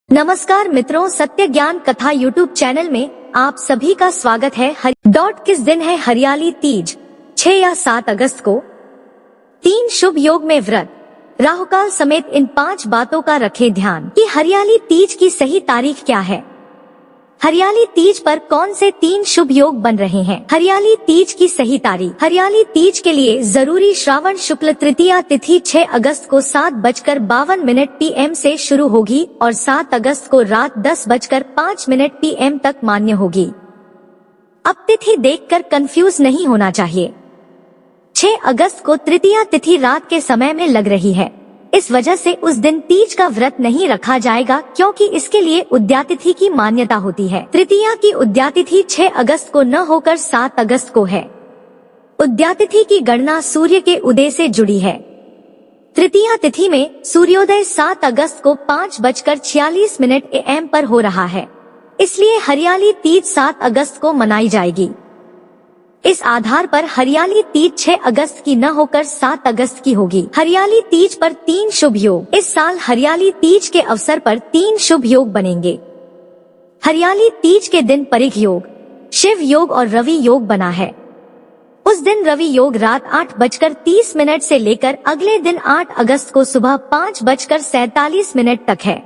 नमस्कार मित्रों, सत्य ज्ञान कथा यूट्यूब चैनल में आप सभी का स्वागत है। किस दिन है हरियाली तीज? 6 या 7 अगस्त को। 3 शुभ योग में व्रत, राहुकाल समेत इन 5 बातों का रखें ध्यान कि हरियाली तीज की सही तारीख क्या है। हरियाली तीज पर कौन से 3 शुभ योग बन रहे हैं? हरियाली तीज की सही तारीख। हरियाली तीज के लिए जरूरी श्रावण शुक्ल तृतीया तिथि 6 अगस्त को 7:52 PM से शुरू होगी और 7 अगस्त को रात 10:05 PM तक मान्य होगी। अब तिथि देखकर कंफ्यूज नहीं होना चाहिए। 6 अगस्त को तृतीया तिथि रात के समय में लग रही है, इस वजह से उस दिन तीज का व्रत नहीं रखा जाएगा, क्योंकि इसके लिए उद्यातिथि की मान्यता होती है। तृतीया की उद्यातिथि 6 अगस्त को न होकर 7 अगस्त को है। उद्यातिथि की गणना सूर्य के उदय से जुड़ी है। तृतीया तिथि में सूर्योदय 7 अगस्त को 5:46 AM पर हो रहा है, इसलिए हरियाली तीज 7 अगस्त को मनाई जाएगी। इस आधार पर हरियाली तीज 6 अगस्त की न होकर 7 अगस्त की होगी। हरियाली तीज पर 3 शुभ योग। इस साल हरियाली तीज के अवसर पर 3 शुभ योग बनेंगे। हरियाली तीज के दिन परिघ योग, शिव योग और रवि योग बना है। उस दिन रवि योग रात 8:30 से लेकर अगले दिन 8 अगस्त को सुबह 5:47 तक है।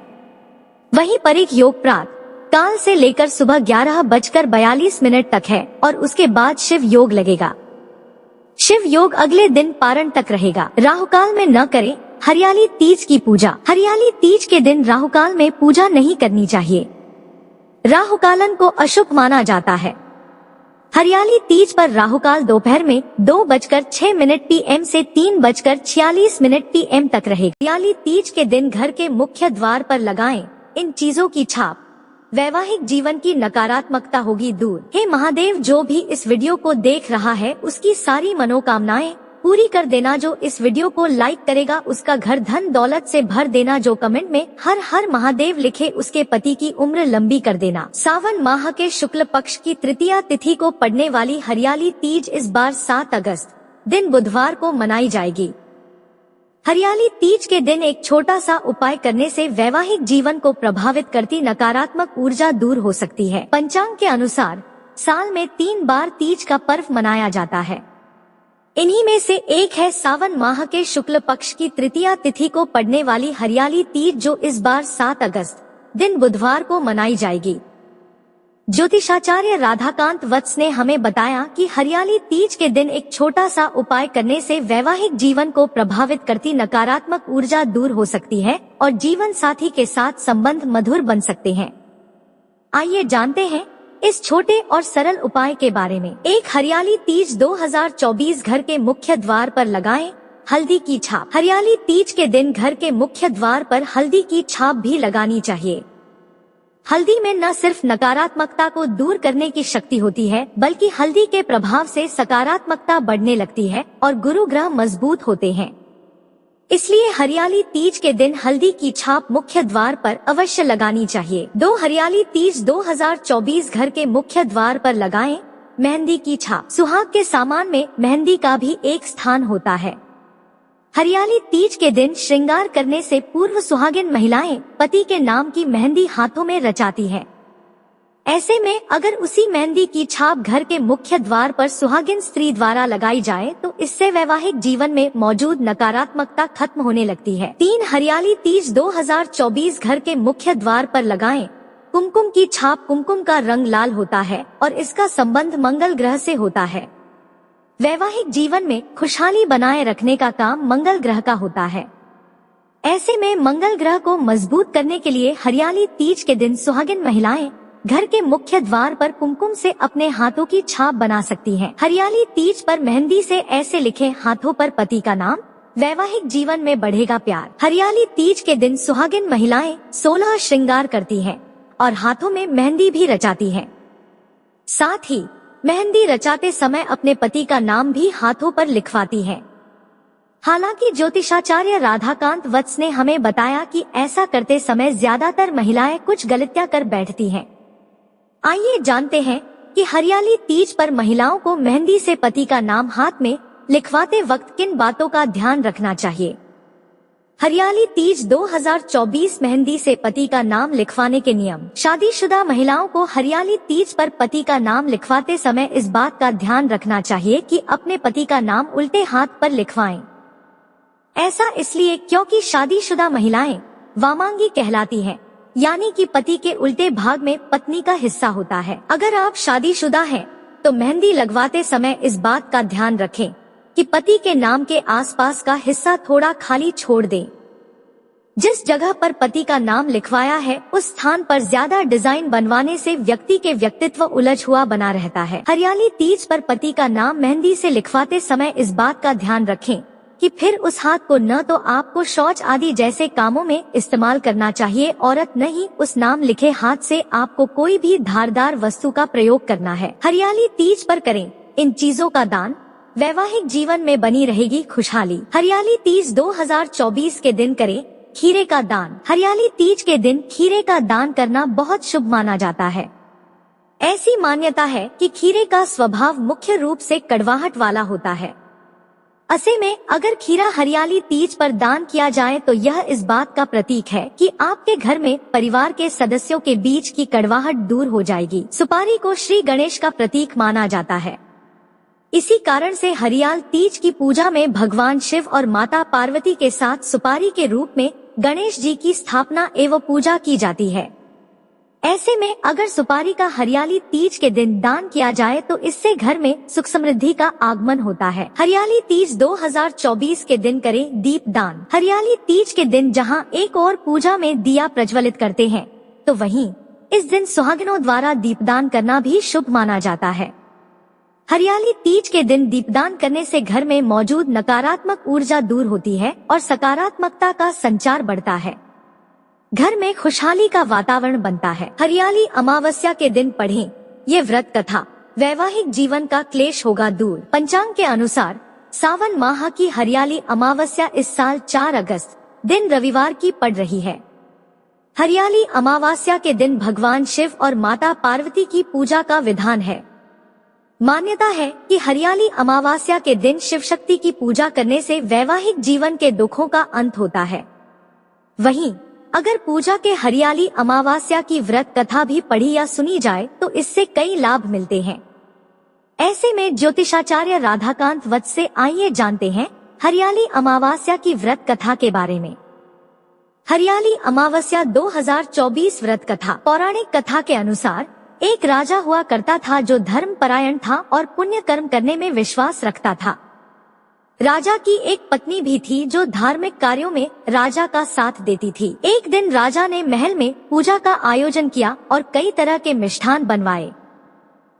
वहीं परिघ योग प्रातः काल से लेकर सुबह 11:42 तक है और उसके बाद शिव योग लगेगा। शिव योग अगले दिन पारण तक रहेगा। राहुकाल में न करें हरियाली तीज की पूजा। हरियाली तीज के दिन राहुकाल में पूजा नहीं करनी चाहिए। राहुकालन को अशुभ माना जाता है। हरियाली तीज पर राहुकाल दोपहर में 2:06 PM से 3:46 PM तक रहेगा। हरियाली तीज के दिन घर के मुख्य द्वार पर लगाएं इन चीजों की छाप। वैवाहिक जीवन की नकारात्मकता होगी दूर। हे महादेव, जो भी इस वीडियो को देख रहा है उसकी सारी मनोकामनाएं पूरी कर देना। जो इस वीडियो को लाइक करेगा उसका घर धन दौलत से भर देना। जो कमेंट में हर हर महादेव लिखे उसके पति की उम्र लंबी कर देना। सावन माह के शुक्ल पक्ष की तृतीया तिथि को पड़ने वाली हरियाली तीज इस बार 7 अगस्त दिन बुधवार को मनाई जाएगी। हरियाली तीज के दिन एक छोटा सा उपाय करने से वैवाहिक जीवन को प्रभावित करती नकारात्मक ऊर्जा दूर हो सकती है। पंचांग के अनुसार साल में 3 बार तीज का पर्व मनाया जाता है। इन्हीं में से एक है सावन माह के शुक्ल पक्ष की तृतीया तिथि को पड़ने वाली हरियाली तीज, जो इस बार 7 अगस्त दिन बुधवार को मनाई जाएगी। ज्योतिषाचार्य राधाकांत वत्स ने हमें बताया कि हरियाली तीज के दिन एक छोटा सा उपाय करने से वैवाहिक जीवन को प्रभावित करती नकारात्मक ऊर्जा दूर हो सकती है और जीवन साथी के साथ संबंध मधुर बन सकते हैं। आइए जानते हैं इस छोटे और सरल उपाय के बारे में। 1 हरियाली तीज 2024 घर के मुख्य द्वार पर लगाएं हल्दी की छाप। हरियाली तीज के दिन घर के मुख्य द्वार पर हल्दी की छाप भी लगानी चाहिए। हल्दी में न सिर्फ नकारात्मकता को दूर करने की शक्ति होती है, बल्कि हल्दी के प्रभाव से सकारात्मकता बढ़ने लगती है और गुरु ग्रह मजबूत होते हैं। इसलिए हरियाली तीज के दिन हल्दी की छाप मुख्य द्वार पर अवश्य लगानी चाहिए। 2 हरियाली तीज 2024 घर के मुख्य द्वार पर लगाएं मेहंदी की छाप। सुहाग के सामान में मेहंदी का भी एक स्थान होता है। हरियाली तीज के दिन श्रृंगार करने से पूर्व सुहागिन महिलाएं पति के नाम की मेहंदी हाथों में रचाती हैं। ऐसे में अगर उसी मेहंदी की छाप घर के मुख्य द्वार पर सुहागिन स्त्री द्वारा लगाई जाए तो इससे वैवाहिक जीवन में मौजूद नकारात्मकता खत्म होने लगती है। 3 हरियाली तीज 2024 घर के मुख्य द्वार पर लगाएं कुमकुम की छाप। कुमकुम का रंग लाल होता है और इसका संबंध मंगल ग्रह से होता है। वैवाहिक जीवन में खुशहाली बनाए रखने का काम मंगल ग्रह का होता है। ऐसे में मंगल ग्रह को मजबूत करने के लिए हरियाली तीज के दिन सुहागिन महिलाएं घर के मुख्य द्वार पर कुमकुम से अपने हाथों की छाप बना सकती हैं। हरियाली तीज पर मेहंदी से ऐसे लिखे हाथों पर पति का नाम, वैवाहिक जीवन में बढ़ेगा प्यार। हरियाली तीज के दिन सुहागिन महिलाएं 16 श्रृंगार करती हैं और हाथों में मेहंदी भी रचाती हैं। साथ ही मेहंदी रचाते समय अपने पति का नाम भी हाथों पर लिखवाती हैं। हालांकि ज्योतिषाचार्य राधाकांत वत्स ने हमें बताया कि ऐसा करते समय ज्यादातर महिलाएं कुछ गलतियां कर बैठती हैं। आइए जानते हैं कि हरियाली तीज पर महिलाओं को मेहंदी से पति का नाम हाथ में लिखवाते वक्त किन बातों का ध्यान रखना चाहिए। हरियाली तीज 2024 मेहंदी से पति का नाम लिखवाने के नियम। शादीशुदा महिलाओं को हरियाली तीज पर पति का नाम लिखवाते समय इस बात का ध्यान रखना चाहिए कि अपने पति का नाम उल्टे हाथ पर लिखवाएं। ऐसा इसलिए क्योंकि शादीशुदा महिलाएं वामांगी कहलाती हैं, यानी कि पति के उल्टे भाग में पत्नी का हिस्सा होता है। अगर आप शादीशुदा हैं तो मेहंदी लगवाते समय इस बात का ध्यान रखें कि पति के नाम के आसपास का हिस्सा थोड़ा खाली छोड़ दें। जिस जगह पर पति का नाम लिखवाया है उस स्थान पर ज्यादा डिजाइन बनवाने से व्यक्ति के व्यक्तित्व उलझ हुआ बना रहता है। हरियाली तीज पर पति का नाम मेहंदी से लिखवाते समय इस बात का ध्यान रखें कि फिर उस हाथ को न तो आपको शौच आदि जैसे कामों में इस्तेमाल करना चाहिए औरत न ही उस नाम लिखे हाथ से आपको कोई भी धारदार वस्तु का प्रयोग करना है। हरियाली तीज पर करें इन चीजों का दान, वैवाहिक जीवन में बनी रहेगी खुशहाली। हरियाली तीज 2024 के दिन करें खीरे का दान। हरियाली तीज के दिन खीरे का दान करना बहुत शुभ माना जाता है। ऐसी मान्यता है कि खीरे का स्वभाव मुख्य रूप से कड़वाहट वाला होता है। ऐसे में अगर खीरा हरियाली तीज पर दान किया जाए तो यह इस बात का प्रतीक है कि आपके घर में परिवार के सदस्यों के बीच की कड़वाहट दूर हो जाएगी। सुपारी को श्री गणेश का प्रतीक माना जाता है। इसी कारण से हरियाल तीज की पूजा में भगवान शिव और माता पार्वती के साथ सुपारी के रूप में गणेश जी की स्थापना एवं पूजा की जाती है। ऐसे में अगर सुपारी का हरियाली तीज के दिन दान किया जाए तो इससे घर में सुख समृद्धि का आगमन होता है। हरियाली तीज 2024 के दिन करें दीप दान। हरियाली तीज के दिन जहां एक और पूजा में दिया प्रज्वलित करते हैं तो वहीं इस दिन सुहागिनों द्वारा दीपदान करना भी शुभ माना जाता है। हरियाली तीज के दिन दीपदान करने से घर में मौजूद नकारात्मक ऊर्जा दूर होती है और सकारात्मकता का संचार बढ़ता है। घर में खुशहाली का वातावरण बनता है। हरियाली अमावस्या के दिन पढ़ें ये व्रत कथा, वैवाहिक जीवन का क्लेश होगा दूर। पंचांग के अनुसार सावन माह की हरियाली अमावस्या इस साल 4 अगस्त दिन रविवार की पड़ रही है। हरियाली अमावस्या के दिन भगवान शिव और माता पार्वती की पूजा का विधान है। मान्यता है कि हरियाली अमावस्या के दिन शिव शक्ति की पूजा करने से वैवाहिक जीवन के दुखों का अंत होता है। वहीं अगर पूजा के हरियाली अमावस्या की व्रत कथा भी पढ़ी या सुनी जाए तो इससे कई लाभ मिलते हैं। ऐसे में ज्योतिषाचार्य राधाकांत वत्स से आइए जानते हैं हरियाली अमावस्या की व्रत कथा के बारे में। हरियाली अमावस्या 2024 व्रत कथा। पौराणिक कथा के अनुसार एक राजा हुआ करता था जो धर्म परायण था और पुण्य कर्म करने में विश्वास रखता था। राजा की एक पत्नी भी थी जो धार्मिक कार्यों में राजा का साथ देती थी। एक दिन राजा ने महल में पूजा का आयोजन किया और कई तरह के मिष्ठान बनवाए।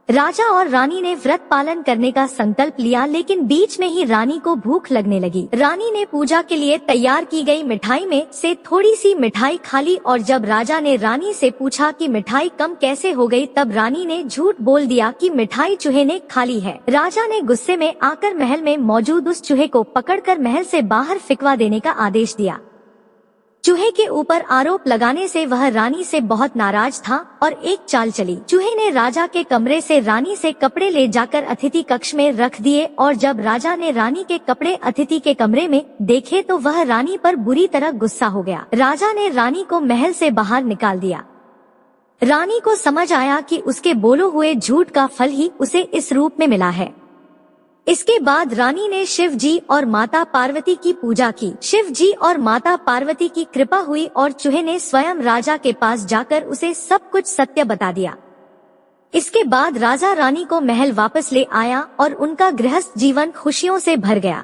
राजा और रानी ने व्रत पालन करने का संकल्प लिया, लेकिन बीच में ही रानी को भूख लगने लगी। रानी ने पूजा के लिए तैयार की गई मिठाई में से थोड़ी सी मिठाई खा ली और जब राजा ने रानी से पूछा कि मिठाई कम कैसे हो गई, तब रानी ने झूठ बोल दिया कि मिठाई चूहे ने खा ली है। राजा ने गुस्से में आकर महल में मौजूद उस चूहे को पकड़कर महल से बाहर फिकवा देने का आदेश दिया। चूहे के ऊपर आरोप लगाने से वह रानी से बहुत नाराज था और एक चाल चली। चूहे ने राजा के कमरे से रानी से कपड़े ले जाकर अतिथि कक्ष में रख दिए और जब राजा ने रानी के कपड़े अतिथि के कमरे में देखे तो वह रानी पर बुरी तरह गुस्सा हो गया। राजा ने रानी को महल से बाहर निकाल दिया। रानी को समझ आया कि उसके बोलो हुए झूठ का फल ही उसे इस रूप में मिला है। इसके बाद रानी ने शिव जी और माता पार्वती की पूजा की। शिव जी और माता पार्वती की कृपा हुई और चूहे ने स्वयं राजा के पास जाकर उसे सब कुछ सत्य बता दिया। इसके बाद राजा रानी को महल वापस ले आया और उनका गृहस्थ जीवन खुशियों से भर गया।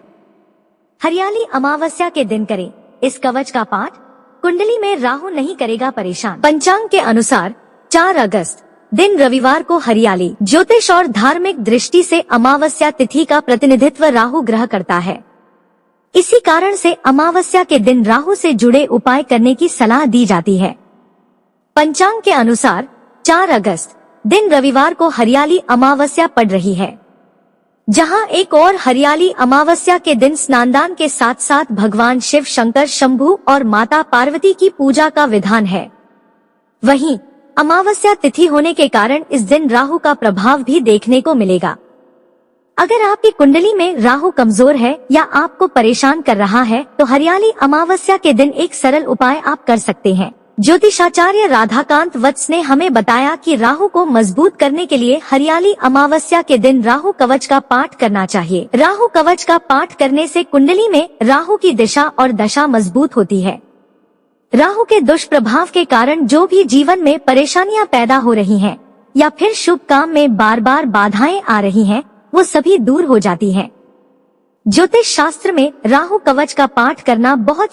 हरियाली अमावस्या के दिन करें इस कवच का पाठ। कुंडली में राहु नहीं करेगा परेशान। पंचांग के अनुसार 4 अगस्त दिन रविवार को हरियाली ज्योतिष और धार्मिक दृष्टि से अमावस्या तिथि का प्रतिनिधित्व राहु ग्रह करता है। इसी कारण से अमावस्या के दिन राहु से जुड़े उपाय करने की सलाह दी जाती है। पंचांग के अनुसार 4 अगस्त दिन रविवार को हरियाली अमावस्या पड़ रही है। जहां एक और हरियाली अमावस्या के दिन स्नानदान के साथ साथ भगवान शिव शंकर शंभु और माता पार्वती की पूजा का विधान है। वहीं अमावस्या तिथि होने के कारण इस दिन राहु का प्रभाव भी देखने को मिलेगा। अगर आपकी कुंडली में राहु कमजोर है या आपको परेशान कर रहा है तो हरियाली अमावस्या के दिन एक सरल उपाय आप कर सकते हैं। ज्योतिषाचार्य राधाकांत वत्स ने हमें बताया कि राहु को मजबूत करने के लिए हरियाली अमावस्या के दिन राहु कवच का पाठ करना चाहिए। राहु कवच का पाठ करने से कुंडली में राहु की दिशा और दशा मजबूत होती है। राहु के दुष्प्रभाव के कारण जो भी जीवन में परेशानियां पैदा हो रही हैं या फिर शुभ काम में बार बार बाधाएं आ रही हैं, वो सभी दूर हो जाती हैं। ज्योतिष शास्त्र में राहु कवच का पाठ करना बहुत